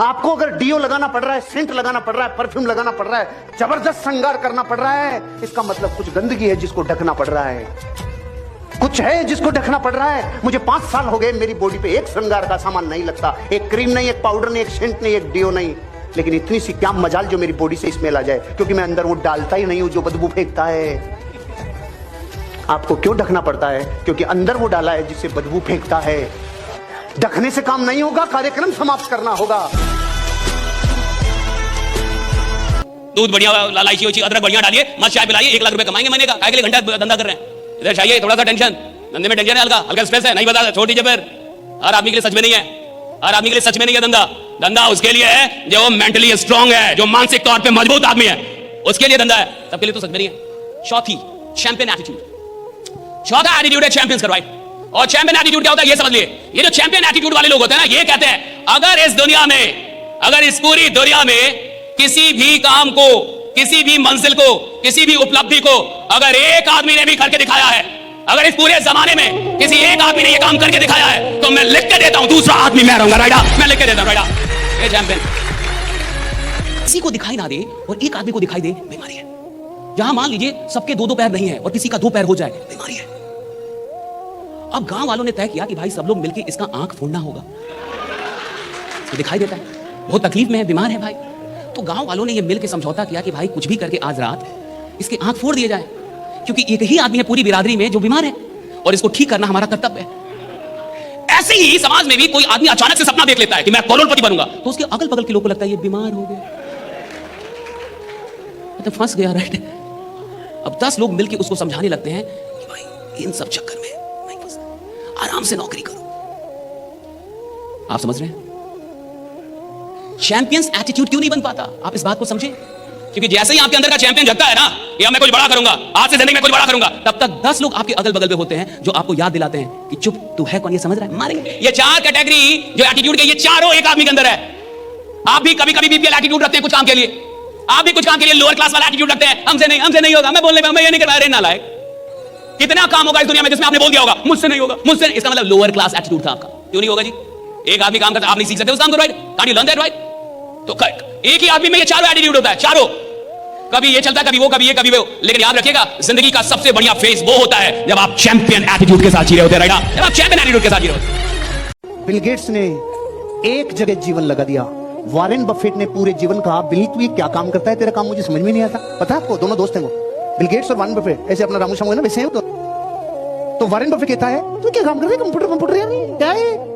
आपको अगर डीओ लगाना पड़ रहा है, सेंट लगाना पड़ रहा है, परफ्यूम लगाना पड़ रहा है, जबरदस्त श्रृंगार करना पड़ रहा है, इसका मतलब कुछ गंदगी है जिसको ढकना पड़ रहा है, कुछ है जिसको ढकना पड़ रहा है। मुझे 5 साल हो गए, मेरी बॉडी पे एक श्रृंगार का सामान नहीं लगता, एक क्रीम नहीं, एक पाउडर नहीं, एक सेंट नहीं, एक डीओ नहीं, लेकिन इतनी सी क्या मजाल जो मेरी बॉडी से स्मेल आ जाए, क्योंकि मैं अंदर वो डालता ही नहीं हूं जो बदबू फेंकता है। आपको क्यों ढकना पड़ता है? क्योंकि अंदर वो डाला है जिससे बदबू फेंकता है। ढकने से काम नहीं होगा, कार्यक्रम समाप्त करना होगा। दूध बढ़िया, इलायची उची अदरक बढ़िया डालिए, मस्त चाय पिलाइए, 1 लाख रुपए कमाएंगे महीने का। काय के लिए घंटा धंधा कर रहे हैं? इधर चाहिए थोड़ा सा टेंशन, धंधे में टेंशन है, हल्का हल्का स्ट्रेस है, नहीं बता छोड़ दीजिए। फिर हर आदमी के लिए सच में नहीं है, हर आदमी के लिए सच में नहीं है धंधा। धंधा उसके लिए है जो मेंटली स्ट्रांग है, जो मानसिक तौर पे मजबूत आदमी है, उसके लिए धंधा है। सबके लिए तो सच में नहीं है। चौथी, चैंपियन एटीट्यूड। चौथा एटीट्यूड है चैंपियंस का, राइट? और चैंपियन एटीट्यूड क्या होता है ये समझ लिए। ये जो चैंपियन एटीट्यूड वाले लोग होते हैं ना, ये कहते हैं अगर इस दुनिया में, अगर इस पूरी दुनिया में किसी भी काम को, किसी भी मंजिल को, किसी भी उपलब्धि को अगर एक आदमी ने भी करके दिखाया है, अगर इस पूरे जमाने में किसी एक आदमी ने ये काम करके दिखाया है, तो मैं लिख के देता हूं दूसरा आदमी मैं रहूंगा, राइट? मैं लिख के देता हूं, राइट? ये चैंपियन किसी को दिखाई ना दे और एक आदमी को दिखाई दे, बीमारी है। जहां मान लीजिए सबके 2 पैर नहीं है और किसी का 2 पैर हो जाए, बीमारी है। अब गांव वालों ने तय किया कि भाई सब लोग मिलकर इसका आंख फोड़ना होगा। तो दिखाई देता है, बहुत तकलीफ में है, बीमार है भाई। तो गांव वालों ने ये मिलकर समझौता किया कि भाई कुछ भी करके आज रात इसके आंख फोड़ दिए जाए, क्योंकि एक ही आदमी है पूरी बिरादरी में जो बीमार है और इसको ठीक करना हमारा कर्तव्य है। ऐसे ही समाज में भी कोई आदमी अचानक से सपना देख लेता है कि मैं करोड़पति बनूंगा, तो उसके अगल बगल के लोगों को लगता है ये बीमार हो गया, तो फंस गया, राइट? अब 10 लोग मिलकर उसको समझाने लगते हैं कि भाई इन सब चक्कर में नहीं फंसना, आराम से नौकरी करो। आप समझ रहे हैं? चैंपियंस एटीट्यूड क्यों नहीं बन पाता? आप इस बात को समझें, क्योंकि जैसे ही आपके अंदर का चैंपियन जगता है ना, या मैं कुछ बड़ा करूंगा, आज से जिंदगी में कुछ बड़ा करूंगा, तब तक 10 लोग आपके अगल बगल में होते हैं जो आपको याद दिलाते हैं कि चुप, तू है कौन, ये समझ रहा है, मारेंगे। ये 4 कैटेगरी जो एटीट्यूड के, ये चारों एक आदमी के अंदर है। आप भी कभी कभी बीपीएल एटीट्यूड रखते हैं कुछ काम के लिए, आप भी कुछ काम के लिए लोअर क्लास वाला एटीट्यूड रखते हैं, हमसे नहीं होगा, मैं बोलने पे मैं ये नहीं कर रहा, नालायक। कितना काम होगा इस दुनिया में जिसमें आपने बोल दिया होगा मुझसे नहीं होगा, मुझसे, इसका मतलब लोअर क्लास एटीट्यूड था आपका। क्यों नहीं होगा जी? एक आदमी काम करता है, आप नहीं सीख सकते उस काम को, right? Can't you learn that, right? तो एक ही आदमी में ये चारों एटीट्यूड होता है, चारों। कभी ये चलता है, कभी वो, कभी ये, कभी वो। लेकिन याद रखिएगा, जिंदगी का सबसे बढ़िया फेज वो होता है जब आप चैंपियन एटीट्यूड के साथ जी रहे होते हैं, राइट? जब आप चैंपियन एटीट्यूड के साथ जी रहे होते। बिल गेट्स ने एक जगह जीवन लगा दिया, वॉरेन बफेट ने पूरे जीवन कहा, बिल तू ये क्या काम करता है, तेरा काम मुझे समझ में नहीं आता। पता है आपको, दोनों दोस्त हैं वो, बिल गेट्स और वॉरेन बफेट, ऐसे अपना रामू शामू है ना, वैसे हैं तो वॉरेन बफेट कहता है तू क्या काम कर रहा है, कंप्यूटर यार क्या है,